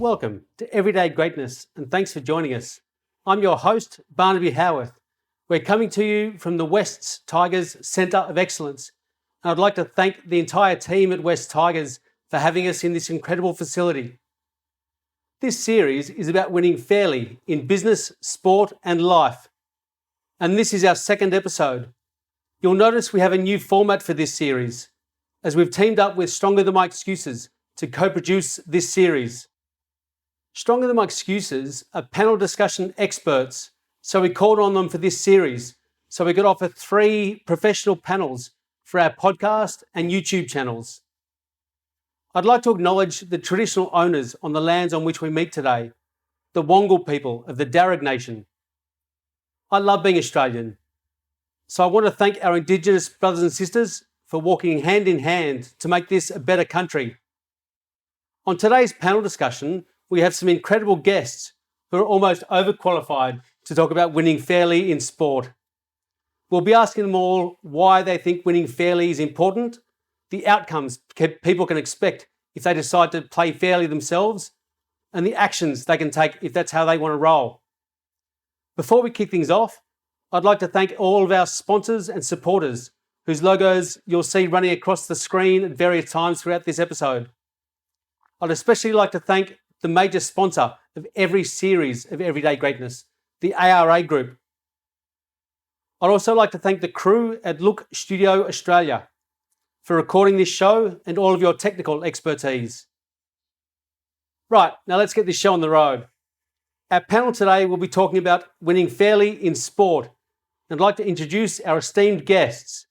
Welcome to Everyday Greatness, and thanks for joining us. I'm your host, Barnaby Howarth. We're coming to you from the Wests Tigers Centre of Excellence. And I'd like to thank the entire team at Wests Tigers for having us in this incredible facility. This series is about winning fairly in business, sport, and life. And this is our second episode. You'll notice we have a new format for this series, as we've teamed up with Stronger Than My Excuses to co-produce this series. Stronger Than My Excuses are panel discussion experts, so we called on them for this series, so we could offer 3 professional panels for our podcast and YouTube channels. I'd like to acknowledge the traditional owners on the lands on which we meet today, the Wongal people of the Darug Nation. I love being Australian, so I want to thank our Indigenous brothers and sisters for walking hand in hand to make this a better country. On today's panel discussion, we have some incredible guests who are almost overqualified to talk about winning fairly in sport. We'll be asking them all why they think winning fairly is important, the outcomes people can expect if they decide to play fairly themselves, and the actions they can take if that's how they want to roll. Before we kick things off, I'd like to thank all of our sponsors and supporters whose logos you'll see running across the screen at various times throughout this episode. I'd especially like to thank the major sponsor of every series of Everyday Greatness, the ARA Group. I'd also like to thank the crew at Look Studio Australia for recording this show and all of your technical expertise. Right, now let's get this show on the road. Our panel today will be talking about winning fairly in sport. I'd like to introduce our esteemed guests.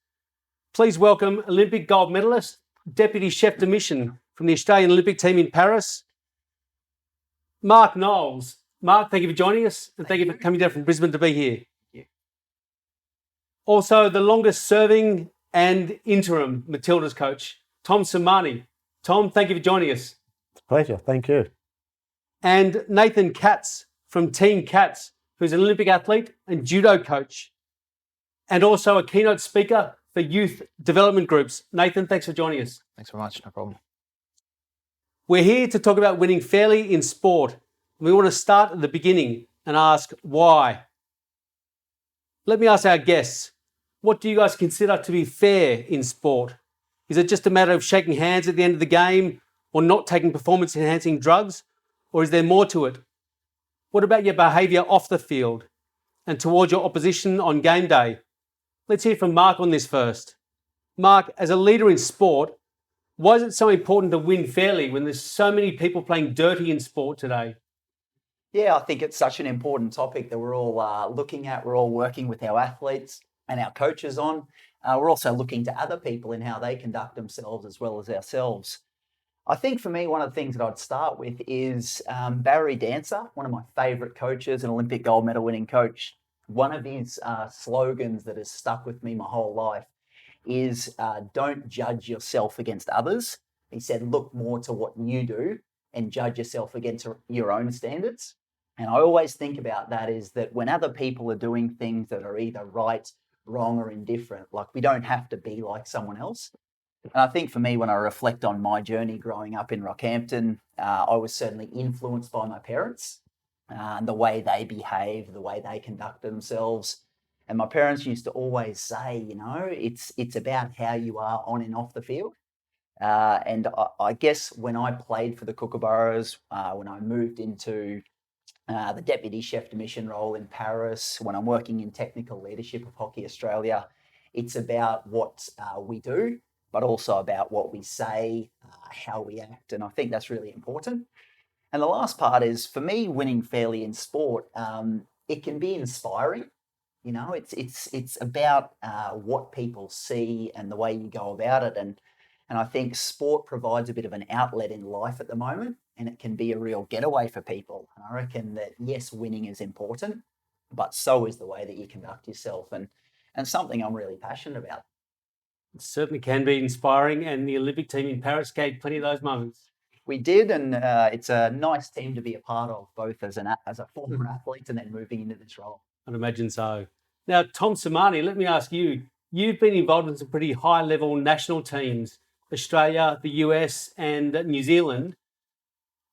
Please welcome Olympic gold medalist, Deputy Chef de Mission from the Australian Olympic team in Paris, Mark Knowles. Mark, thank you for joining us, and thank you for coming down from Brisbane to be here. Yeah. Also, the longest serving and interim Matilda's coach, Tom Sermanni. Tom, thank you for joining us. It's a pleasure, thank you. And Nathan Katz from Team Katz, who's an Olympic athlete and judo coach, and also a keynote speaker for youth development groups. Nathan, thanks for joining us. Thanks very much, no problem. We're here to talk about winning fairly in sport. We want to start at the beginning and ask why. Let me ask our guests, what do you guys consider to be fair in sport? Is it just a matter of shaking hands at the end of the game or not taking performance-enhancing drugs? Or is there more to it? What about your behaviour off the field and towards your opposition on game day? Let's hear from Mark on this first. Mark, as a leader in sport, why is it so important to win fairly when there's so many people playing dirty in sport today? Yeah, I think it's such an important topic that we're all looking at. We're all working with our athletes and our coaches on. We're also looking to other people in how they conduct themselves as well as ourselves. I think for me, one of the things that I'd start with is Barry Dancer, one of my favourite coaches, an Olympic gold medal winning coach. One of his slogans that has stuck with me my whole life is don't judge yourself against others. He said, look more to what you do and judge yourself against your own standards. And I always think about that is that when other people are doing things that are either right, wrong, or indifferent, like we don't have to be like someone else. And I think for me, when I reflect on my journey growing up in Rockhampton, I was certainly influenced by my parents and the way they behave, the way they conduct themselves. And my parents used to always say, you know, it's about how you are on and off the field. And I guess when I played for the Kookaburras, when I moved into the Deputy Chef de Mission role in Paris, when I'm working in technical leadership of Hockey Australia, it's about what we do, but also about what we say, how we act. And I think that's really important. And the last part is, for me, winning fairly in sport, it can be inspiring. You know, it's about what people see and the way you go about it. And I think sport provides a bit of an outlet in life at the moment, and it can be a real getaway for people. And I reckon that, yes, winning is important, but so is the way that you conduct yourself, and something I'm really passionate about. It certainly can be inspiring, and the Olympic team in Paris gave plenty of those moments. We did, and it's a nice team to be a part of, both as a former athlete and then moving into this role. I'd imagine so. Now, Tom Sermanni, let me ask you, you've been involved in some pretty high-level national teams, Australia, the US and New Zealand.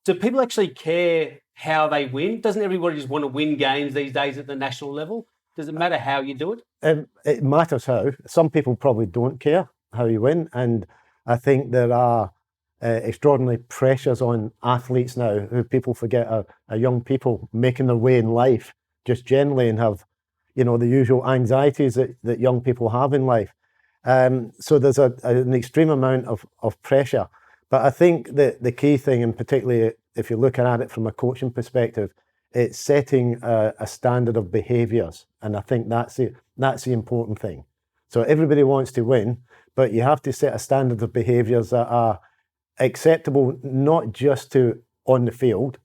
Do people actually care how they win? Doesn't everybody just want to win games these days at the national level? Does it matter how you do it? It matters how. Some people probably don't care how you win, and I think there are extraordinary pressures on athletes now who people forget are young people making their way in life just generally and have, the usual anxieties that young people have in life. So there's an extreme amount of pressure. But I think that the key thing, and particularly if you're looking at it from a coaching perspective, it's setting a standard of behaviours. And I think that's the important thing. So everybody wants to win, but you have to set a standard of behaviours that are acceptable, not just to on the field,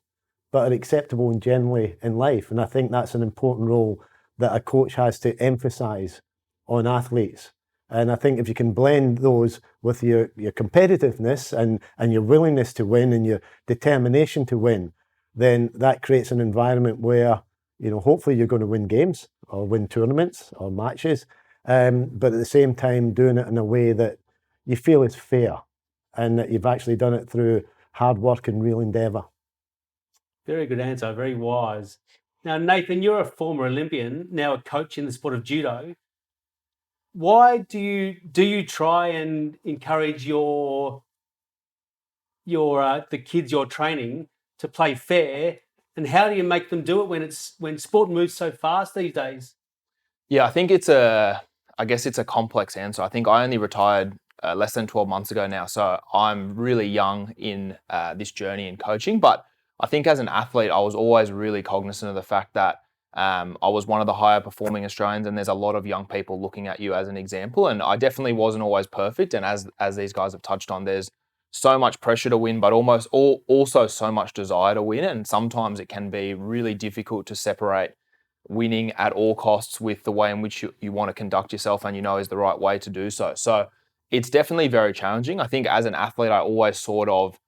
but are acceptable and generally in life. And I think that's an important role that a coach has to emphasise on athletes. And I think if you can blend those with your competitiveness and your willingness to win and your determination to win, then that creates an environment where, hopefully you're going to win games or win tournaments or matches, but at the same time doing it in a way that you feel is fair and that you've actually done it through hard work and real endeavour. Very good answer, very wise. Now, Nathan, you're a former Olympian, now a coach in the sport of judo. Why do you try and encourage the kids you're training to play fair, and how do you make them do it when sport moves so fast these days? Yeah, I think it's a complex answer. I think I only retired less than 12 months ago now, so I'm really young in this journey in coaching. But I think as an athlete, I was always really cognizant of the fact that I was one of the higher performing Australians, and there's a lot of young people looking at you as an example. And I definitely wasn't always perfect. And as these guys have touched on, there's so much pressure to win, but also so much desire to win. And sometimes it can be really difficult to separate winning at all costs with the way in which you want to conduct yourself and is the right way to do so. So it's definitely very challenging. I think as an athlete, I always sort of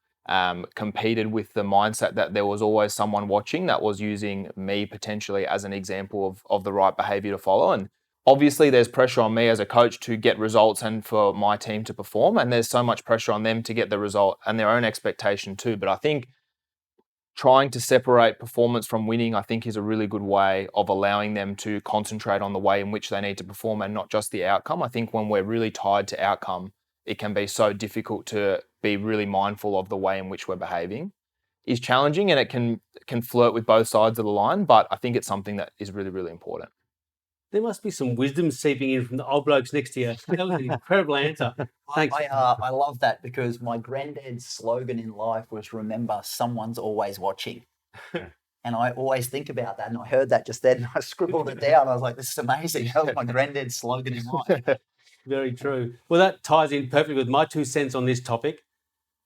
competed with the mindset that there was always someone watching that was using me potentially as an example of the right behavior to follow. And obviously there's pressure on me as a coach to get results and for my team to perform. And there's so much pressure on them to get the result and their own expectation too. But I think trying to separate performance from winning, I think, is a really good way of allowing them to concentrate on the way in which they need to perform and not just the outcome. I think when we're really tied to outcome, it can be so difficult to be really mindful of the way in which we're behaving. It's challenging and it can flirt with both sides of the line, but I think it's something that is really, really important. There must be some wisdom seeping in from the old blokes next to you. That was an incredible answer. Thanks. I love that because my granddad's slogan in life was, remember, someone's always watching. And I always think about that. And I heard that just then and I scribbled it down. I was like, this is amazing. That was my granddad's slogan in life. Very true. Well, that ties in perfectly with my 2 cents on this topic.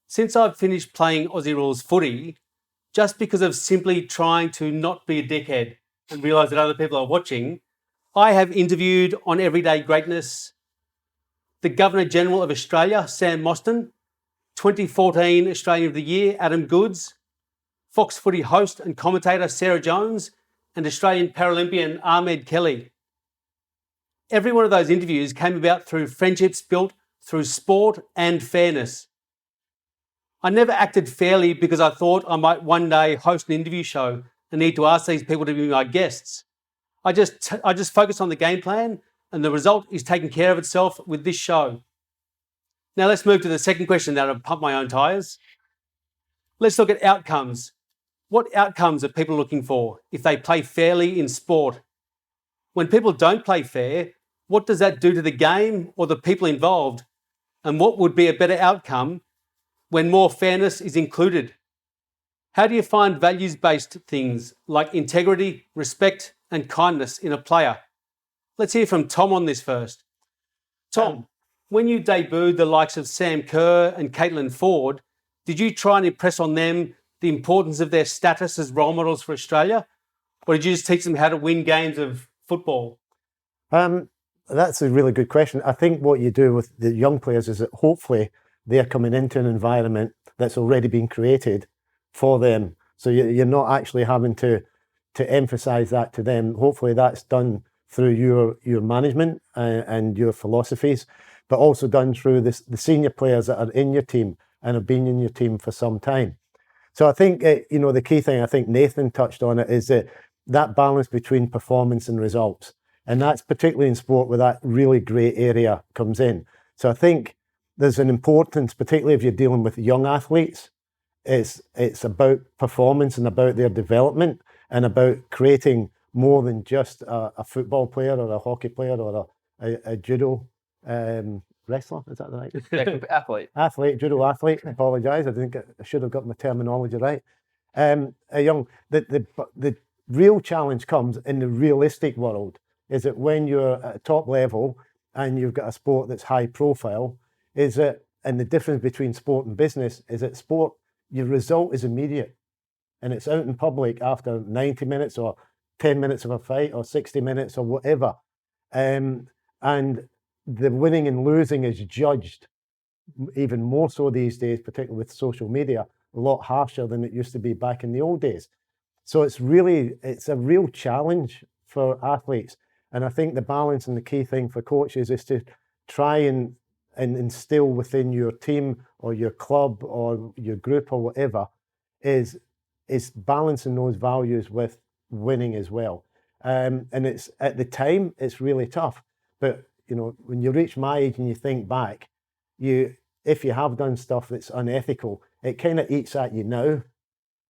Since I've finished playing Aussie rules footy, just because of simply trying to not be a dickhead and realise that other people are watching, I have interviewed on Everyday Greatness the Governor-General of Australia, Sam Mostyn, 2014 Australian of the Year, Adam Goodes, Fox Footy host and commentator Sarah Jones, and Australian Paralympian Ahmed Kelly. Every one of those interviews came about through friendships built through sport and fairness. I never acted fairly because I thought I might one day host an interview show and need to ask these people to be my guests. I just focus on the game plan, and the result is taking care of itself with this show. Now let's move to the second question that I've pumped my own tyres. Let's look at outcomes. What outcomes are people looking for if they play fairly in sport? When people don't play fair, what does that do to the game or the people involved? And what would be a better outcome when more fairness is included? How do you find values-based things like integrity, respect, and kindness in a player? Let's hear from Tom on this first. Tom, when you debuted the likes of Sam Kerr and Caitlin Ford, did you try and impress on them the importance of their status as role models for Australia? Or did you just teach them how to win games of football? That's a really good question. I think what you do with the young players is that hopefully they're coming into an environment that's already been created for them. So you're not actually having to emphasise that to them. Hopefully that's done through your management and your philosophies, but also done through the senior players that are in your team and have been in your team for some time. So I think, the key thing, I think Nathan touched on it, is that balance between performance and results. And that's particularly in sport where that really grey area comes in. So I think there's an importance, particularly if you're dealing with young athletes, it's about performance and about their development and about creating more than just a football player or a hockey player or a judo wrestler. Is that right? Athlete. Judo athlete. I apologise. I should have got my terminology right. The real challenge comes in the realistic world. Is that when you're at a top level and you've got a sport that's high profile, and the difference between sport and business is that sport, your result is immediate and it's out in public after 90 minutes or 10 minutes of a fight or 60 minutes or whatever. And the winning and losing is judged even more so these days, particularly with social media, a lot harsher than it used to be back in the old days. So it's a real challenge for athletes. And I think the balance and the key thing for coaches is to try and instill within your team or your club or your group or whatever is balancing those values with winning as well. And it's at the time, it's really tough. But, when you reach my age and you think back, if you have done stuff that's unethical, it kind of eats at you now.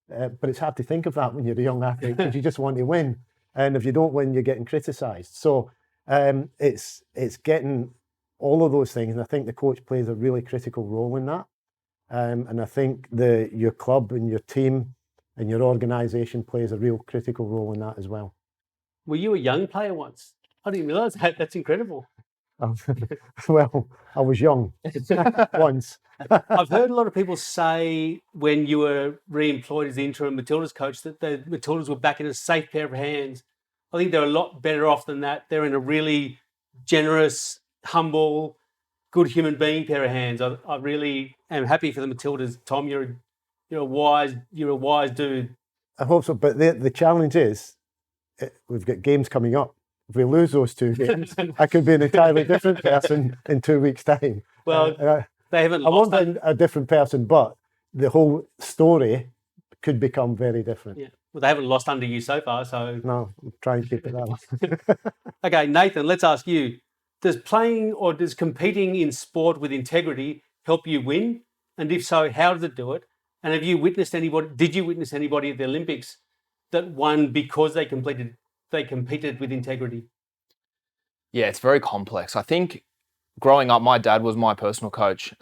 But it's hard to think of that when you're a young athlete because you just want to win. And if you don't win, you're getting criticised. So it's getting all of those things. And I think the coach plays a really critical role in that. And I think your club and your team and your organisation plays a real critical role in that as well. Were you a young player once? I didn't realise that. That's incredible. Well, I was young once. I've heard a lot of people say when you were re-employed as the interim Matildas coach that the Matildas were back in a safe pair of hands. I think they're a lot better off than that. They're in a really generous, humble, good human being pair of hands. I really am happy for the Matildas. Tom, you're a wise dude. I hope so. But the challenge is we've got games coming up. If we lose those 2 games, I could be an entirely different person in 2 weeks' time. Well, they haven't I lost. won't be a different person, but the whole story could become very different. Yeah. Well, they haven't lost under you so far, so... No, I'll try and keep it that way. Okay, Nathan, let's ask you. Does playing or does competing in sport with integrity help you win? And if so, how does it do it? And did you witness anybody at the Olympics that won because they competed with integrity? Yeah, it's very complex. I think growing up, my dad was my personal coach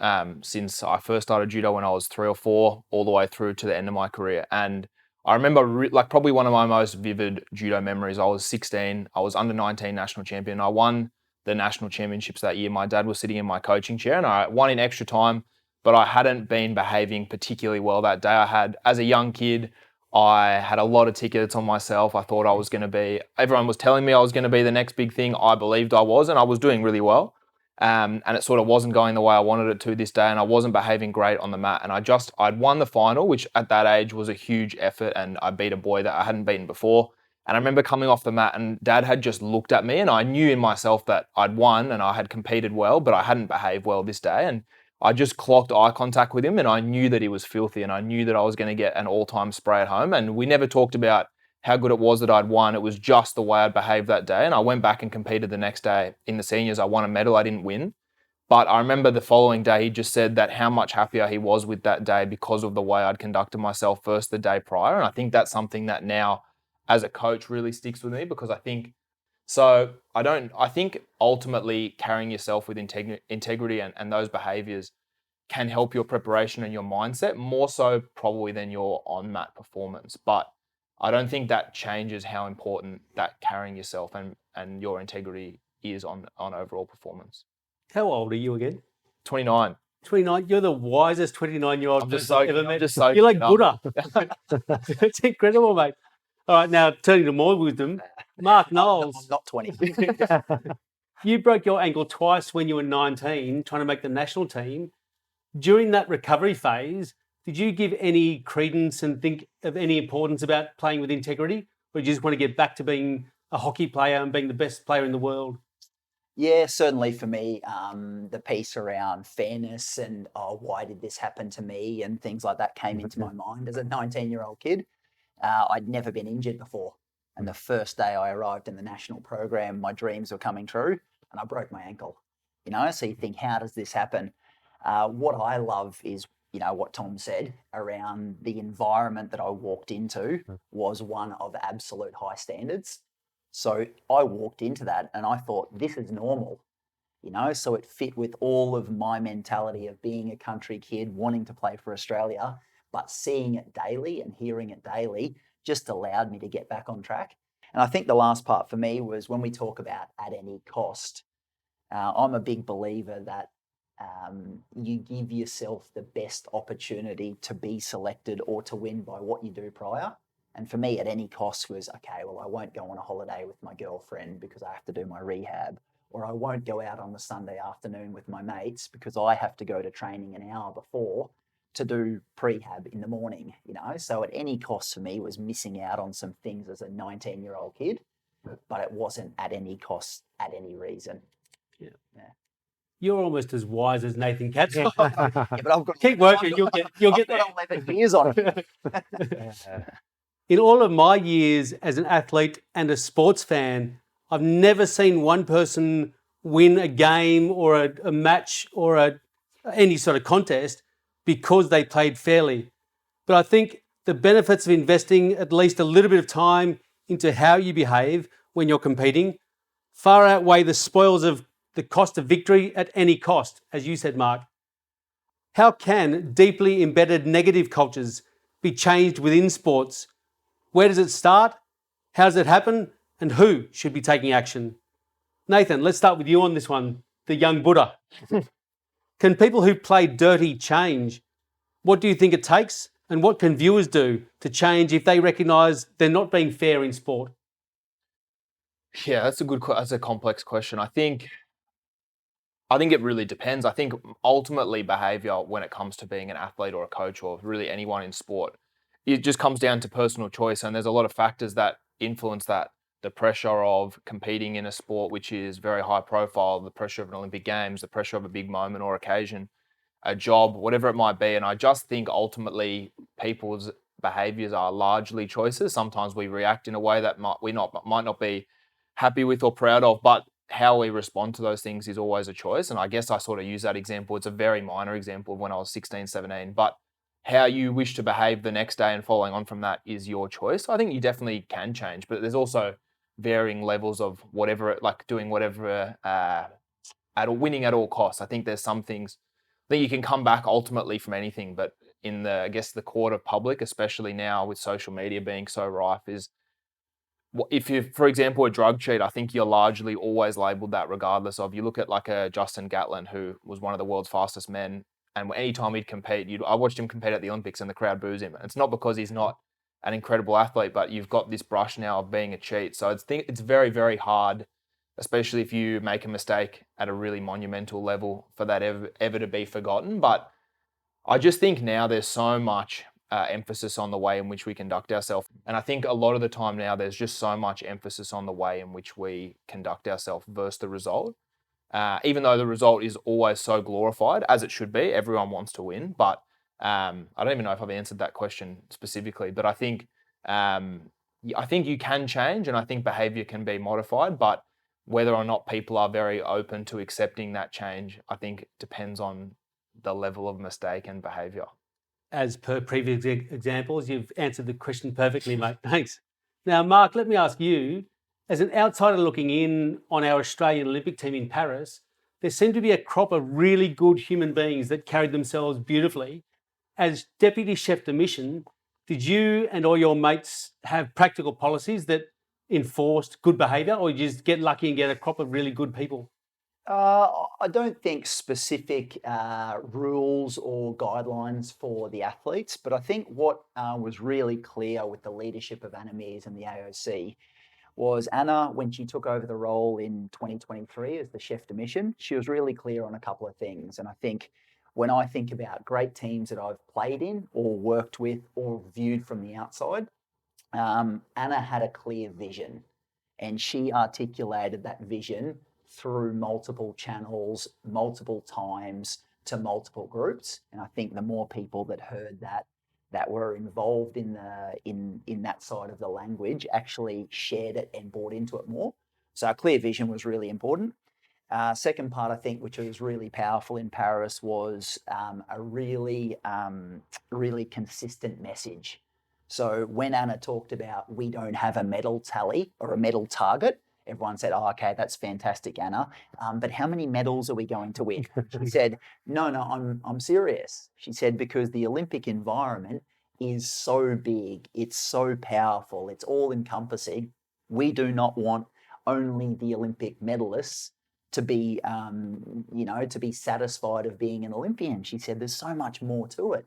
since I first started judo when I was 3 or 4, all the way through to the end of my career. And I remember probably one of my most vivid judo memories. I was 16. I was under 19 national champion. I won the national championships that year. My dad was sitting in my coaching chair and I won in extra time, but I hadn't been behaving particularly well that day. As a young kid, I had a lot of tickets on myself. I thought everyone was telling me I was going to be the next big thing. I believed I was, and I was doing really well. And it sort of wasn't going the way I wanted it to this day, and I wasn't behaving great on the mat. And I'd won the final, which at that age was a huge effort, and I beat a boy that I hadn't beaten before. And I remember coming off the mat and Dad had just looked at me, and I knew in myself that I'd won and I had competed well, but I hadn't behaved well this day. And I just clocked eye contact with him and I knew that he was filthy and I knew that I was going to get an all-time spray at home. And we never talked about how good it was that I'd won. It was just the way I'd behaved that day. And I went back and competed the next day in the seniors. I won a medal. I didn't win. But I remember the following day, he just said that how much happier he was with that day because of the way I'd conducted myself first the day prior. And I think that's something that now as a coach really sticks with me because I think ultimately carrying yourself with integrity and those behaviors can help your preparation and your mindset more so probably than your on-mat performance. But I don't think that changes how important that carrying yourself and your integrity is on overall performance. How old are you again? 29. 29. You're the wisest 29-year-old person I've ever met. You're like Buddha. It's incredible, mate. All right, now turning to more wisdom, Mark Knowles. I'm not 20. You broke your ankle twice when you were 19, trying to make the national team. During that recovery phase, did you give any credence and think of any importance about playing with integrity? Or did you just want to get back to being a hockey player and being the best player in the world? Yeah, certainly for me, the piece around fairness and, oh, why did this happen to me and things like that came into my mind as a 19-year-old kid. I'd never been injured before. And the first day I arrived in the national program, my dreams were coming true and I broke my ankle. So you think, how does this happen? What I love is, what Tom said around the environment that I walked into was one of absolute high standards. So I walked into that and I thought, this is normal, so it fit with all of my mentality of being a country kid, wanting to play for Australia, but seeing it daily and hearing it daily just allowed me to get back on track. And I think the last part for me was when we talk about at any cost, I'm a big believer that you give yourself the best opportunity to be selected or to win by what you do prior. And for me, at any cost was, okay, well, I won't go on a holiday with my girlfriend because I have to do my rehab, or I won't go out on the Sunday afternoon with my mates because I have to go to training an hour before to do prehab in the morning, So at any cost for me was missing out on some things as a 19-year-old kid, but it wasn't at any cost, at any reason. Yeah. Yeah. You're almost as wise as Nathan Katz. Yeah, but I've got Keep working, you'll get I've there. got 11 years on it. In all of my years as an athlete and a sports fan, I've never seen one person win a game or a match or any sort of contest because they played fairly. But I think the benefits of investing at least a little bit of time into how you behave when you're competing far outweigh the spoils of the cost of victory at any cost, as you said, Mark. How can deeply embedded negative cultures be changed within sports? Where does it start? How does it happen? And who should be taking action? Nathan, let's start with you on this one, the young Buddha. Can people who play dirty change? What do you think it takes? And what can viewers do to change if they recognise they're not being fair in sport? Yeah, that's a complex question. I think it really depends. I think ultimately behavior when it comes to being an athlete or a coach or really anyone in sport, it just comes down to personal choice. And there's a lot of factors that influence that. The pressure of competing in a sport which is very high profile, the pressure of an Olympic Games, the pressure of a big moment or occasion, a job, whatever it might be. And I just think ultimately people's behaviors are largely choices. Sometimes we react in a way that might not be happy with or proud of, but how we respond to those things is always a choice. And I guess I sort of use that example. It's a very minor example of when I was 16, 17, but how you wish to behave the next day and following on from that is your choice. I think you definitely can change, but there's also varying levels of whatever, like doing whatever, winning at all costs. I think there's some things that you can come back ultimately from anything, but in the court of public, especially now with social media being so rife, is if you're, for example, a drug cheat, I think you're largely always labelled that regardless of, you look at like a Justin Gatlin, who was one of the world's fastest men, and anytime he'd compete, I watched him compete at the Olympics and the crowd boos him. And it's not because he's not an incredible athlete, but you've got this brush now of being a cheat. So it's very, very hard, especially if you make a mistake at a really monumental level, for that ever to be forgotten. But I just think now there's so much emphasis on the way in which we conduct ourselves. And I think a lot of the time now there's just so much emphasis on the way in which we conduct ourselves versus the result. Even though the result is always so glorified, as it should be, everyone wants to win. But I don't even know if I've answered that question specifically, but I think you can change, and I think behavior can be modified, but whether or not people are very open to accepting that change, I think depends on the level of mistake and behavior. As per previous examples, you've answered the question perfectly, mate. Thanks. Now, Mark, let me ask you, as an outsider looking in on our Australian Olympic team in Paris, there seemed to be a crop of really good human beings that carried themselves beautifully. As Deputy Chef de Mission, did you and all your mates have practical policies that enforced good behaviour, or did you just get lucky and get a crop of really good people? I don't think specific rules or guidelines for the athletes, but I think what was really clear with the leadership of Anna Meares and the AOC was Anna, when she took over the role in 2023 as the Chef de Mission, she was really clear on a couple of things. And I think when I think about great teams that I've played in or worked with or viewed from the outside, Anna had a clear vision, and she articulated that vision through multiple channels, multiple times to multiple groups. And I think the more people that heard that were involved in that side of the language actually shared it and bought into it more. So a clear vision was really important. Second part, I think, which was really powerful in Paris, was a really consistent message. So when Anna talked about we don't have a medal tally or a medal target, everyone said, "Oh, okay, that's fantastic, Anna. But how many medals are we going to win?" She said, "No, I'm serious." She said, because the Olympic environment is so big, it's so powerful, it's all encompassing. We do not want only the Olympic medalists to be, to be satisfied of being an Olympian. She said, there's so much more to it.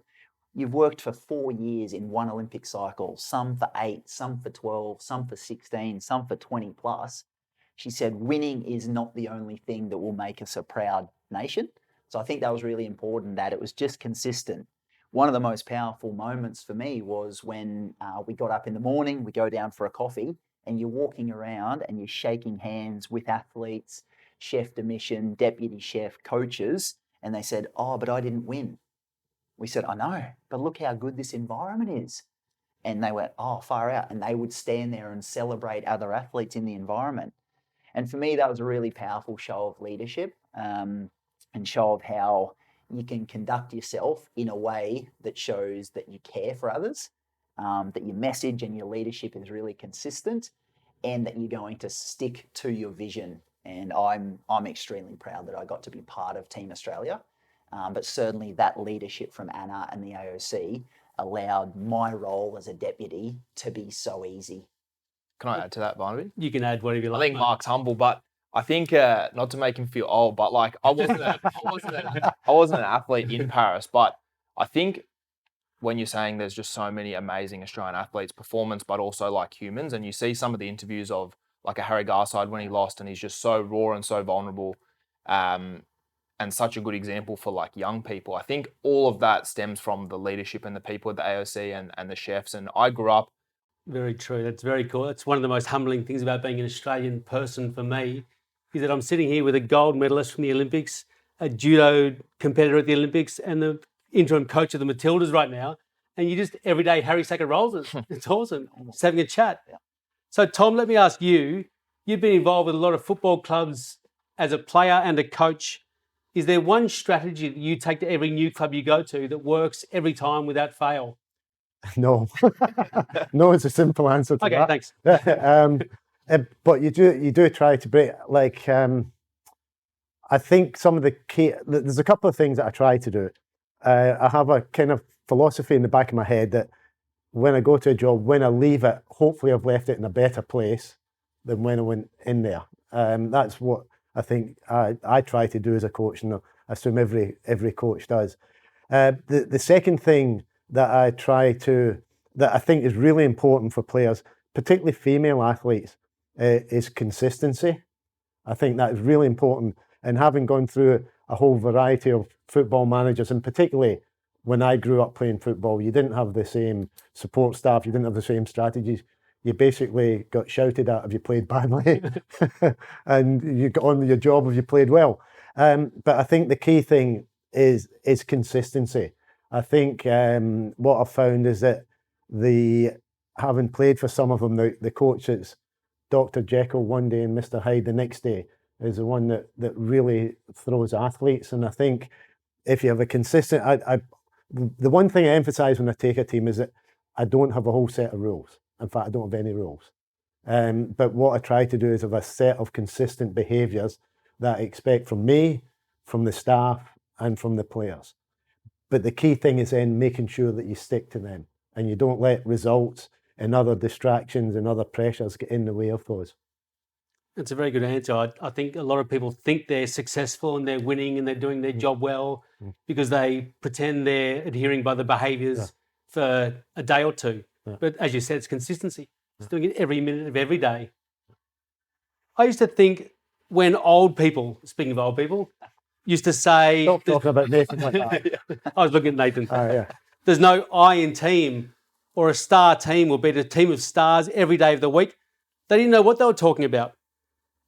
You've worked for 4 years in one Olympic cycle, some for 8, some for 12, some for 16, some for 20 plus. She said, winning is not the only thing that will make us a proud nation. So I think that was really important, that it was just consistent. One of the most powerful moments for me was when we got up in the morning, we go down for a coffee, and you're walking around and you're shaking hands with athletes, chef de mission, deputy chef, coaches, and they said, "Oh, but I didn't win." We said, "I know, but look how good this environment is." And they went, "Oh, far out." And they would stand there and celebrate other athletes in the environment. And for me, that was a really powerful show of leadership, and show of how you can conduct yourself in a way that shows that you care for others, that your message and your leadership is really consistent, and that you're going to stick to your vision. And I'm extremely proud that I got to be part of Team Australia. But certainly that leadership from Anna and the AOC allowed my role as a deputy to be so easy. Can I add to that, Barnaby? You can add whatever you like. I think mate. Mark's humble, but I think not to make him feel old, but like I wasn't an athlete in Paris, but I think when you're saying there's just so many amazing Australian athletes, performance, but also like humans, and you see some of the interviews of like a Harry Garside when he lost, and he's just so raw and so vulnerable, and such a good example for like young people. I think all of that stems from the leadership and the people at the AOC and the chefs. And I grew up. Very true. That's very cool. That's one of the most humbling things about being an Australian person for me, is that I'm sitting here with a gold medalist from the Olympics, a judo competitor at the Olympics, and the interim coach of the Matildas right now. And you just every day Harry Sacker rolls it. It's awesome. Just having a chat. Yeah. So Tom, let me ask you, you've been involved with a lot of football clubs as a player and a coach. Is there one strategy that you take to every new club you go to that works every time without fail? No. No, it's a simple answer to Okay, that. thanks. But you do try to break, like, I think some of the key, there's a couple of things that I try to do. I have a kind of philosophy in the back of my head that when I go to a job, when I leave it, hopefully I've left it in a better place than when I went in there. That's what I think I try to do as a coach, and I assume every coach does. The second thing that I think is really important for players, particularly female athletes, is consistency. I think that is really important. And having gone through a whole variety of football managers, and particularly when I grew up playing football, you didn't have the same support staff, you didn't have the same strategies. You basically got shouted at if you played badly, and you got on with your job if you played well. But I think the key thing is consistency. I think what I've found is that having played for some of them, the coach that's Dr. Jekyll one day and Mr. Hyde the next day is the one that really throws athletes. And I think if you have a consistent, the one thing I emphasise when I take a team is that I don't have a whole set of rules. In fact, I don't have any rules. But what I try to do is have a set of consistent behaviours that I expect from me, from the staff, and from the players. But the key thing is then making sure that you stick to them and you don't let results and other distractions and other pressures get in the way of those. That's a very good answer. I think a lot of people think they're successful and they're winning and they're doing their job well because they pretend they're adhering by the behaviours for a day or two. Yeah. But as you said, it's consistency. It's doing it every minute of every day. I used to think when old people, speaking of old people, used to say... Stop talking about Nathan like that. I was looking at Nathan. Yeah. There's no I in team, or a star team will beat a team of stars every day of the week. They didn't know what they were talking about.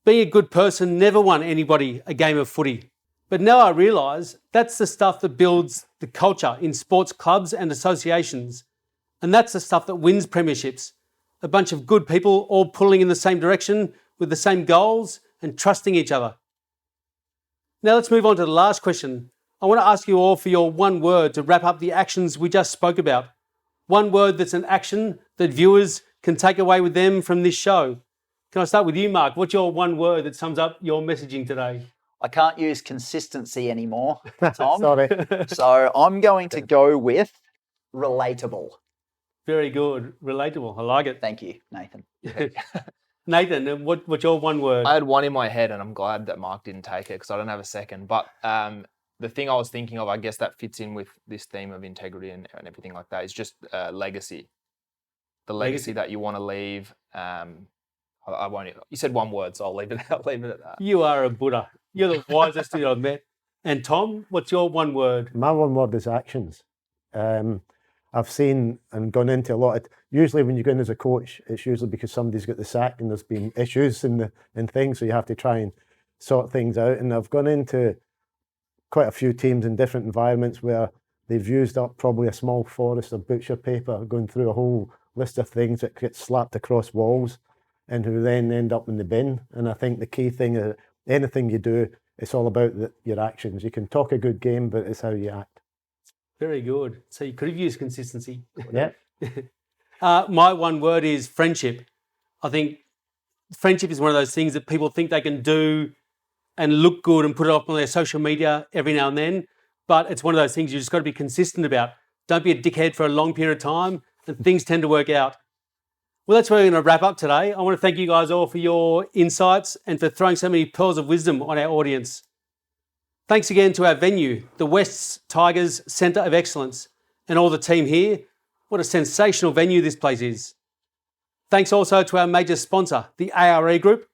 Being a good person never won anybody a game of footy. But now I realise that's the stuff that builds the culture in sports clubs and associations. And that's the stuff that wins premierships. A bunch of good people all pulling in the same direction with the same goals and trusting each other. Now let's move on to the last question. I want to ask you all for your one word to wrap up the actions we just spoke about. One word that's an action that viewers can take away with them from this show. Can I start with you, Mark? What's your one word that sums up your messaging today? I can't use consistency anymore, Tom. Sorry. So I'm going to go with relatable. Very good. Relatable. I like it. Thank you, Nathan. Nathan, what's your one word? I had one in my head, and I'm glad that Mark didn't take it because I don't have a second. But the thing I was thinking of, I guess that fits in with this theme of integrity and everything like that, is just legacy. The legacy that you want to leave. I won't. You said one word, so I'll leave it. I'll leave it at that. You are a Buddha. You're the wisest dude I've met. And Tom, what's your one word? My one word is actions. I've seen and gone into a lot of, usually when you go in as a coach, it's usually because somebody's got the sack and there's been issues in things, so you have to try and sort things out. And I've gone into quite a few teams in different environments where they've used up probably a small forest of butcher paper, going through a whole list of things that get slapped across walls and who then end up in the bin. And I think the key thing is anything you do, it's all about your actions. You can talk a good game, but it's how you act. Very good. So you could have used consistency. Yeah. My one word is friendship. I think friendship is one of those things that people think they can do and look good and put it up on their social media every now and then. But it's one of those things you just got to be consistent about. Don't be a dickhead for a long period of time and things tend to work out. Well, that's where we're going to wrap up today. I want to thank you guys all for your insights and for throwing so many pearls of wisdom on our audience. Thanks again to our venue, the Wests Tigers Centre of Excellence, and all the team here. What a sensational venue this place is. Thanks also to our major sponsor, the ARA Group.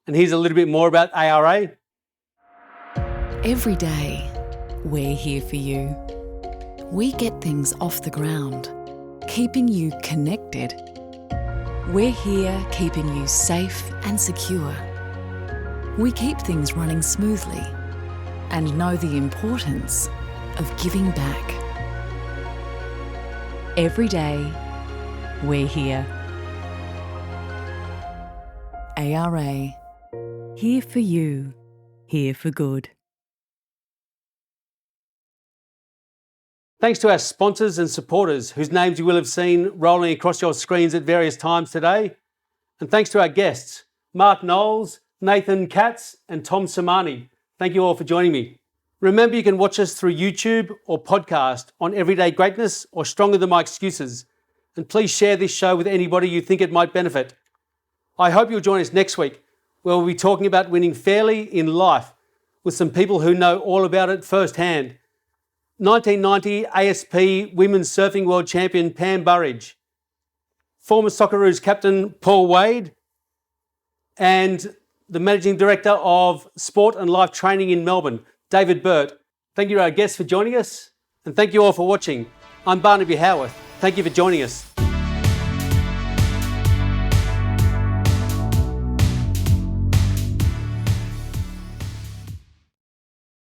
And here's a little bit more about ARA. Every day, we're here for you. We get things off the ground, keeping you connected. We're here keeping you safe and secure. We keep things running smoothly and know the importance of giving back. Every day, we're here. ARA, here for you, here for good. Thanks to our sponsors and supporters whose names you will have seen rolling across your screens at various times today. And thanks to our guests, Mark Knowles, Nathan Katz and Tom Samani. Thank you all for joining me. Remember, you can watch us through YouTube or podcast on Everyday Greatness or Stronger Than My Excuses. And please share this show with anybody you think it might benefit. I hope you'll join us next week, where we'll be talking about winning fairly in life with some people who know all about it firsthand. 1990 ASP Women's Surfing World Champion Pam Burridge, former Socceroos captain Paul Wade, and the Managing Director of Sport and Life Training in Melbourne, David Burt. Thank you to our guests for joining us, and thank you all for watching. I'm Barnaby Howarth. Thank you for joining us.